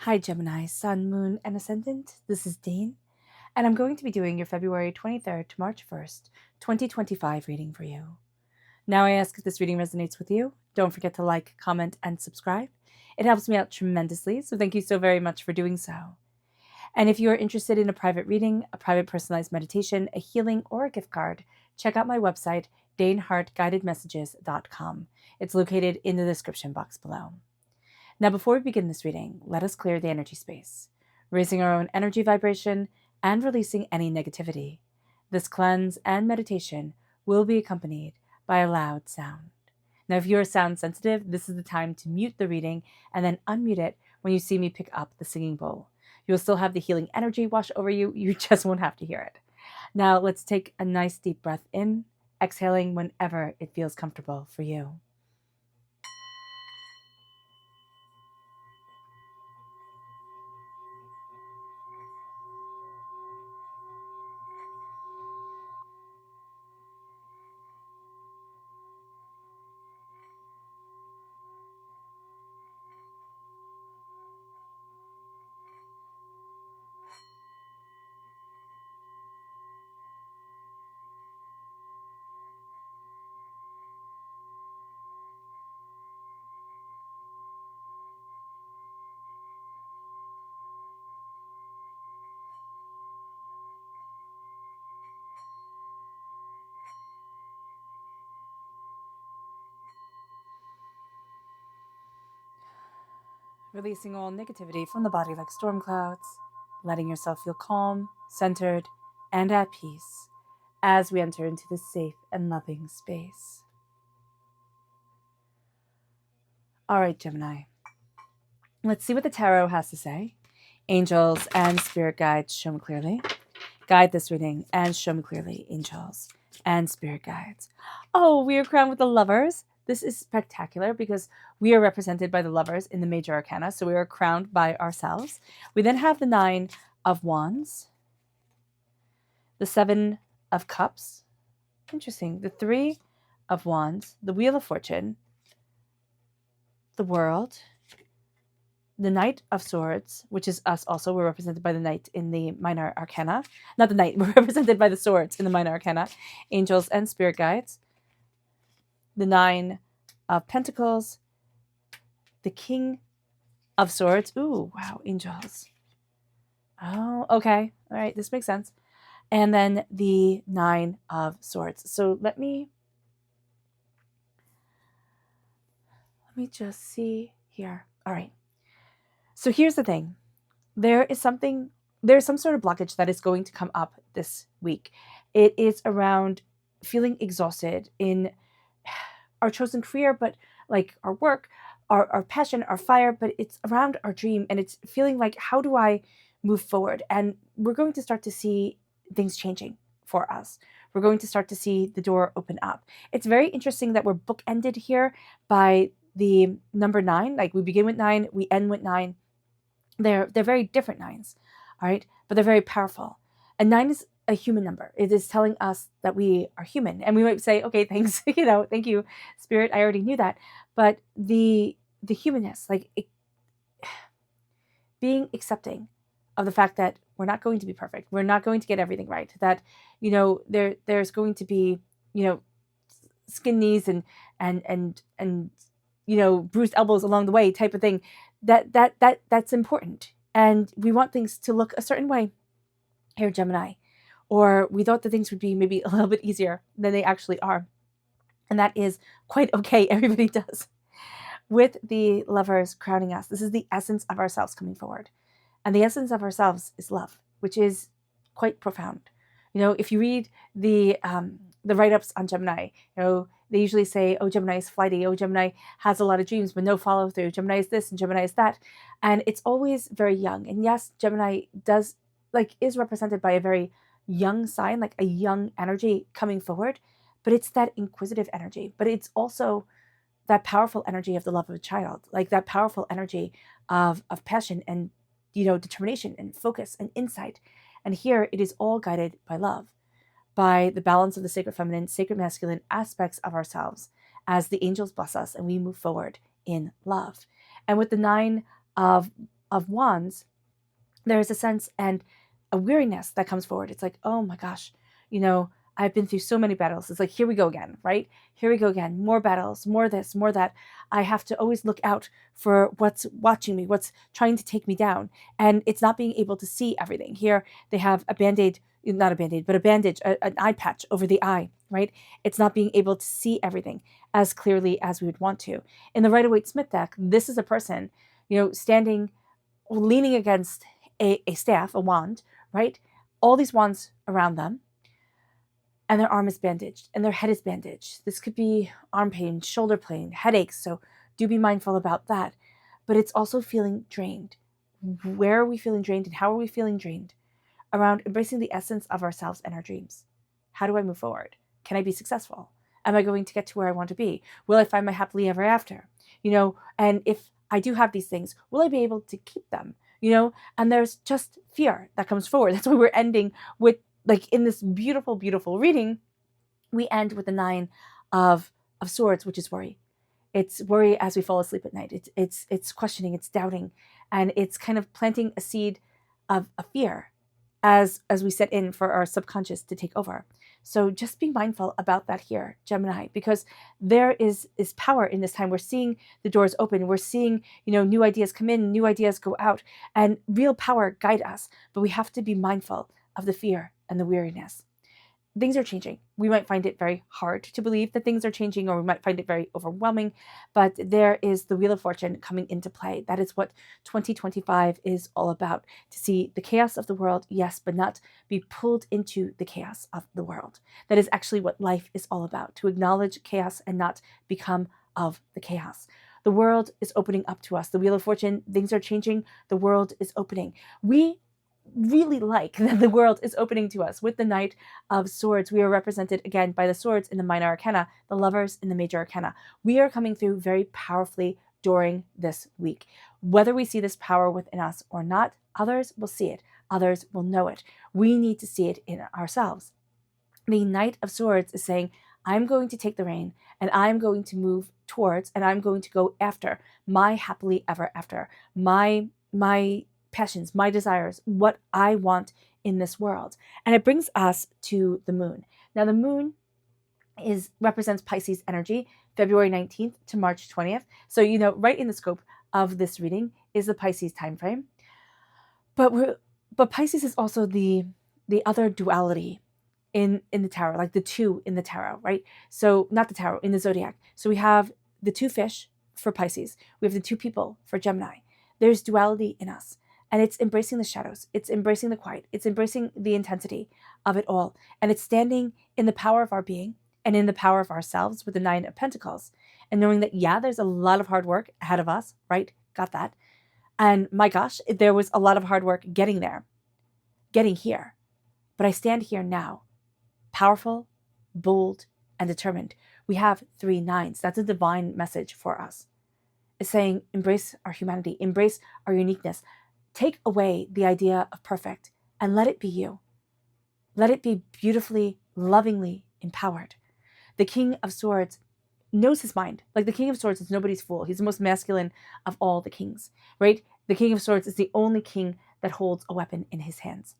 Hi, Gemini, Sun, Moon, and Ascendant. This is Dane, and I'm going to be doing your February 23rd to March 1st, 2025 reading for you. Now, I ask if this reading resonates with you. Don't forget to like, comment, and subscribe. It helps me out tremendously, so thank you so very much for doing so. And if you are interested in a private reading, a private personalized meditation, a healing, or a gift card, check out my website, danehartguidedmessages.com. It's located in the description box below. Now, before we begin this reading, let us clear the energy space, raising our own energy vibration and releasing any negativity. This cleanse and meditation will be accompanied by a loud sound. Now, if you are sound sensitive, this is the time to mute the reading and then unmute it when you see me pick up the singing bowl. You'll still have the healing energy wash over you. You just won't have to hear it. Now, let's take a nice deep breath in, exhaling whenever it feels comfortable for you. Releasing all negativity from the body like storm clouds, letting yourself feel calm, centered, and at peace as we enter into this safe and loving space. All right, Gemini. Let's see what the tarot has to say. Angels and spirit guides, show me clearly. Guide this reading and show me clearly, angels and spirit guides. Oh, we are crowned with the Lovers. This is spectacular because we are represented by the Lovers in the major arcana, so we are crowned by ourselves. We then have the Nine of Wands, the Seven of Cups, interesting, the Three of Wands, the Wheel of Fortune, the World, the Knight of Swords, which is us also. We're represented by the Knight in the minor arcana. Not the Knight, we're represented by the Swords in the minor arcana. Angels and spirit guides. The Nine of Pentacles. The King of Swords. Ooh, wow, angels. Oh, okay. All right, this makes sense. And then the Nine of Swords. So let me just see here. All right. So here's the thing. There's some sort of blockage that is going to come up this week. It is around feeling exhausted in our chosen career, but like our work, our passion, our fire, but it's around our dream, and it's feeling like, how do I move forward? And we're going to start to see things changing for us. We're going to start to see the door open up. It's very interesting that we're bookended here by the number 9. Like, we begin with 9, we end with 9. They're very different 9s, all right? But they're very powerful. And 9 is a human number. It is telling us that we are human. And we might say, okay, thanks, thank you, Spirit. I already knew that. But the humanness, like being accepting of the fact that we're not going to be perfect. We're not going to get everything right. That, there's going to be, skin knees and bruised elbows along the way type of thing. That's important. And we want things to look a certain way here, Gemini. Or we thought that things would be maybe a little bit easier than they actually are. And that is quite okay. Everybody does. With the Lovers crowning us, this is the essence of ourselves coming forward. And the essence of ourselves is love, which is quite profound. If you read the write-ups on Gemini, they usually say, oh, Gemini is flighty. Oh, Gemini has a lot of dreams, but no follow through. Gemini is this and Gemini is that. And it's always very young. And yes, Gemini is represented by a very young sign, like a young energy coming forward, but it's that inquisitive energy. But it's also that powerful energy of the love of a child, like that powerful energy of passion and, determination and focus and insight. And here it is all guided by love, by the balance of the sacred feminine, sacred masculine aspects of ourselves as the angels bless us and we move forward in love. And with the 9 of of Wands, there's a sense and a weariness that comes forward. It's like, oh my gosh, I've been through so many battles. It's like, here we go again, right? Here we go again. More battles, more this, more that. I have to always look out for what's watching me, what's trying to take me down. And it's not being able to see everything. Here they have a Band-Aid, not a Band-Aid, but a bandage, an eye patch over the eye, right? It's not being able to see everything as clearly as we would want to. In the Rider-Waite-Smith deck, this is a person, standing, leaning against a staff, a wand, right? All these wands around them, and their arm is bandaged and their head is bandaged. This could be arm pain, shoulder pain, headaches. So do be mindful about that. But it's also feeling drained. Where are we feeling drained and how are we feeling drained? Around embracing the essence of ourselves and our dreams. How do I move forward? Can I be successful? Am I going to get to where I want to be? Will I find my happily ever after? And if I do have these things, will I be able to keep them? And there's just fear that comes forward. That's why we're ending with, like, in this beautiful, beautiful reading, we end with the 9 of Swords, which is worry. It's worry as we fall asleep at night. It's questioning, it's doubting, and it's kind of planting a seed of fear as we set in for our subconscious to take over. So just be mindful about that here, Gemini, because there is power in this time. We're seeing the doors open. We're seeing, new ideas come in, new ideas go out, and real power guide us. But we have to be mindful of the fear and the weariness. Things are changing. We might find it very hard to believe that things are changing, or we might find it very overwhelming, but there is the Wheel of Fortune coming into play. That is what 2025 is all about. To see the chaos of the world, yes, but not be pulled into the chaos of the world. That is actually what life is all about, to acknowledge chaos and not become of the chaos. The world is opening up to us. The Wheel of Fortune, things are changing. The world is opening. We really like that the world is opening to us. With the Knight of Swords, we are represented again by the swords in the minor arcana, the lovers in the major arcana. We are coming through very powerfully during this week. Whether we see this power within us or not, others will see it. Others will know it. We need to see it in ourselves. The Knight of Swords is saying, I'm going to take the reign and I'm going to move towards and I'm going to go after my happily ever after, my passions, my desires, what I want in this world. And it brings us to the moon. Now, the moon represents Pisces energy, February 19th to March 20th. So, right in the scope of this reading is the Pisces time frame. But Pisces is also the other duality in the tarot, like the 2 in the tarot, right? So not the tarot, in the Zodiac. So we have the 2 fish for Pisces. We have the 2 people for Gemini. There's duality in us. And it's embracing the shadows. It's embracing the quiet. It's embracing the intensity of it all. And it's standing in the power of our being and in the power of ourselves with the 9 of Pentacles. And knowing that, yeah, there's a lot of hard work ahead of us, right? Got that. And my gosh, there was a lot of hard work getting there, getting here. But I stand here now, powerful, bold, and determined. We have 3 9s. That's a divine message for us. It's saying, embrace our humanity, embrace our uniqueness. Take away the idea of perfect and let it be you. Let it be beautifully, lovingly empowered. The King of Swords knows his mind. Like, the King of Swords is nobody's fool. He's the most masculine of all the kings, right? The King of Swords is the only king that holds a weapon in his hands.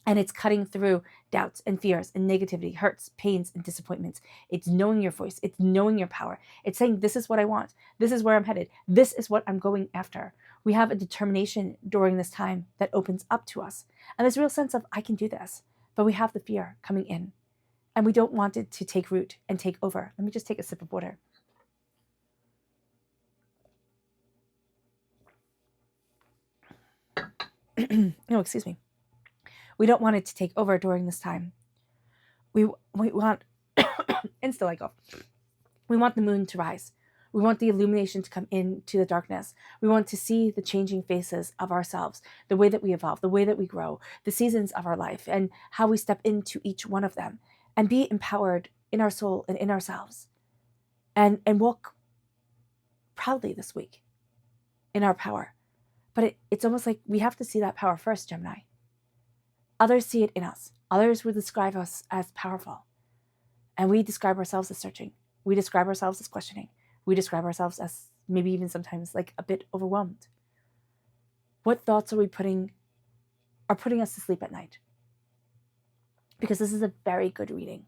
And it's cutting through doubts and fears and negativity, hurts, pains, and disappointments. It's knowing your voice. It's knowing your power. It's saying, this is what I want. This is where I'm headed. This is what I'm going after. We have a determination during this time that opens up to us. And there's a real sense of, I can do this. But we have the fear coming in. And we don't want it to take root and take over. Let me just take a sip of water. No, excuse me. We don't want it to take over during this time. We want, and still I go. We want the moon to rise. We want the illumination to come into the darkness. We want to see the changing faces of ourselves, the way that we evolve, the way that we grow, the seasons of our life, and how we step into each one of them, and be empowered in our soul and in ourselves, and walk proudly this week in our power. But it's almost like we have to see that power first, Gemini. Others see it in us. Others would describe us as powerful. And we describe ourselves as searching. We describe ourselves as questioning. We describe ourselves as maybe even sometimes like a bit overwhelmed. What thoughts are putting us to sleep at night? Because this is a very good reading.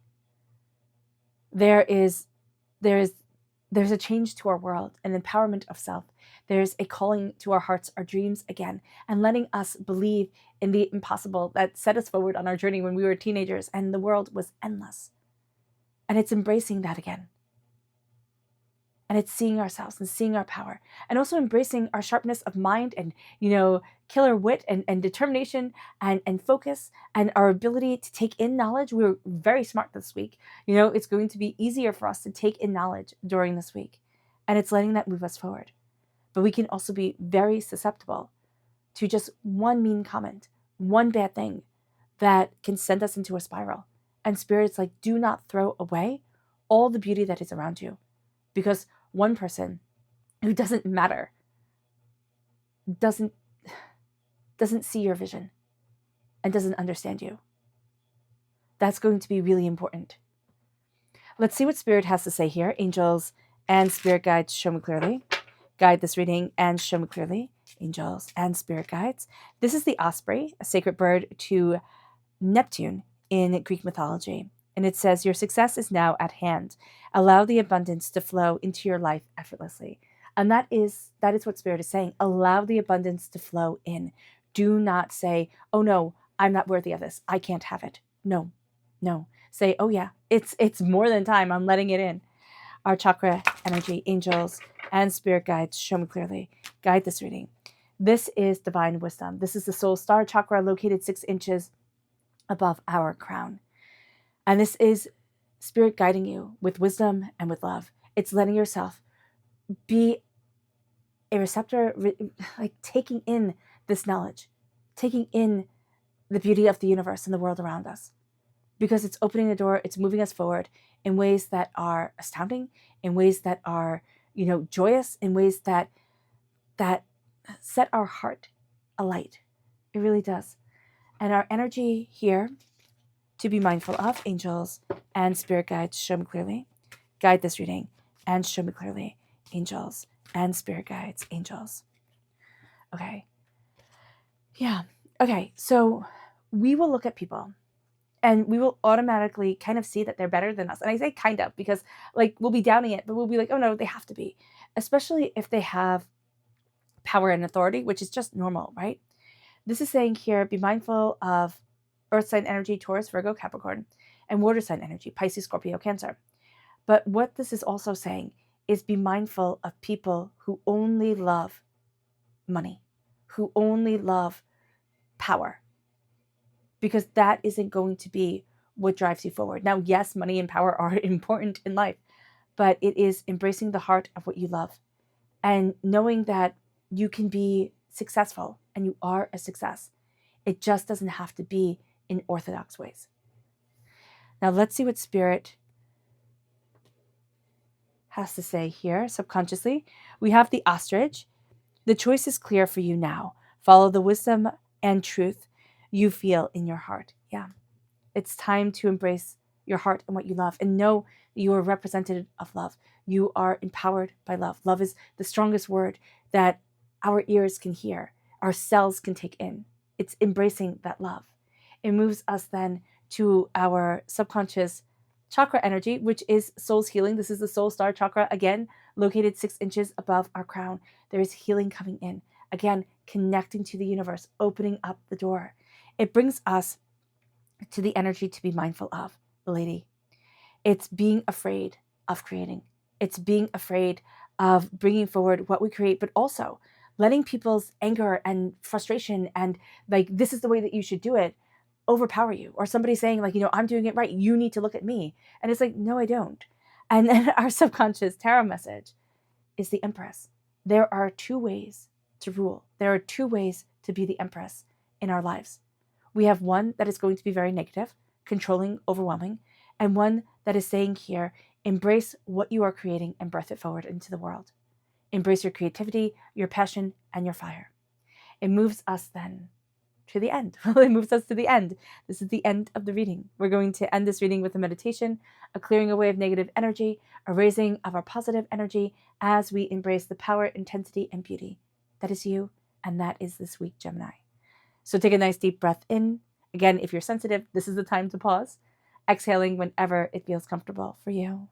There is a change to our world, an empowerment of self. There's a calling to our hearts, our dreams again, and letting us believe in the impossible that set us forward on our journey when we were teenagers and the world was endless. And it's embracing that again. And it's seeing ourselves and seeing our power, and also embracing our sharpness of mind and, killer wit and determination and focus, and our ability to take in knowledge. We were very smart this week. It's going to be easier for us to take in knowledge during this week, and it's letting that move us forward. But we can also be very susceptible to just one mean comment, one bad thing that can send us into a spiral. And Spirit's like, do not throw away all the beauty that is around you, because one person who doesn't matter doesn't see your vision and doesn't understand you. That's going to be really important. Let's see what Spirit has to say here. Angels and Spirit guides, show me clearly. Guide this reading and show me clearly. Angels and Spirit guides. This is the osprey, a sacred bird to Neptune in Greek mythology. And it says, your success is now at hand. Allow the abundance to flow into your life effortlessly. And that is what Spirit is saying. Allow the abundance to flow in. Do not say, oh no, I'm not worthy of this. I can't have it. No. Say, oh yeah, it's more than time. I'm letting it in. Our chakra energy, angels and Spirit guides, show me clearly. Guide this reading. This is divine wisdom. This is the soul star chakra located 6 inches above our crown. And this is Spirit guiding you with wisdom and with love. It's letting yourself be a receptor, like taking in this knowledge, taking in the beauty of the universe and the world around us. Because it's opening the door, it's moving us forward in ways that are astounding, in ways that are, joyous, in ways that set our heart alight. It really does. And our energy here to be mindful of, angels and Spirit guides, show me clearly. Guide this reading and show me clearly, angels and Spirit guides, angels. Okay. Yeah. Okay. So we will look at people and we will automatically kind of see that they're better than us. And I say kind of because we'll be doubting it, but we'll be like, oh no, they have to be. Especially if they have power and authority, which is just normal, right? This is saying here, be mindful of Earth sign energy, Taurus, Virgo, Capricorn, and water sign energy, Pisces, Scorpio, Cancer. But what this is also saying is be mindful of people who only love money, who only love power, because that isn't going to be what drives you forward. Now, yes, money and power are important in life, but it is embracing the heart of what you love and knowing that you can be successful and you are a success. It just doesn't have to be in orthodox ways. Now let's see what Spirit has to say here subconsciously. We have the ostrich. The choice is clear for you now. Follow the wisdom and truth you feel in your heart. Yeah, it's time to embrace your heart and what you love and know you are representative of love. You are empowered by love. Love is the strongest word that our ears can hear, our cells can take in. It's embracing that love. It moves us then to our subconscious chakra energy, which is soul's healing. This is the soul star chakra, again, located 6 inches above our crown. There is healing coming in. Again, connecting to the universe, opening up the door. It brings us to the energy to be mindful of, the lady. It's being afraid of creating. It's being afraid of bringing forward what we create, but also letting people's anger and frustration and this is the way that you should do it overpower you, or somebody saying I'm doing it right, you need to look at me, and it's no, I don't. And then our subconscious tarot message is the Empress. There are 2 ways to rule. There are 2 ways to be the Empress in our lives. We have one that is going to be very negative, controlling, overwhelming, and one that is saying here, embrace what you are creating and birth it forward into the world. Embrace your creativity, your passion, and your fire. It moves us then to the end. It moves us to the end. This is the end of the reading. We're going to end this reading with a meditation, a clearing away of negative energy, a raising of our positive energy as we embrace the power, intensity, and beauty that is you And that is this week, Gemini. So take a nice deep breath in. Again, if you're sensitive, this is the time to pause, exhaling whenever it feels comfortable for you.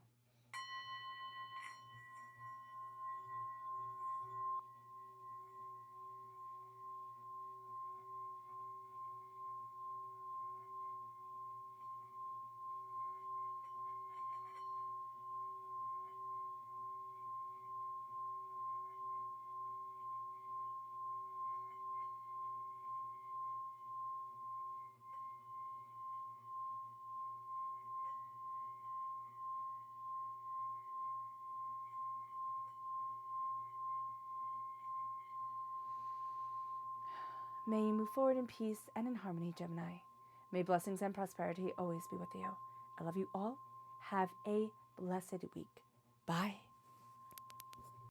May you move forward in peace and in harmony, Gemini. May blessings and prosperity always be with you. I love you all. Have a blessed week. Bye.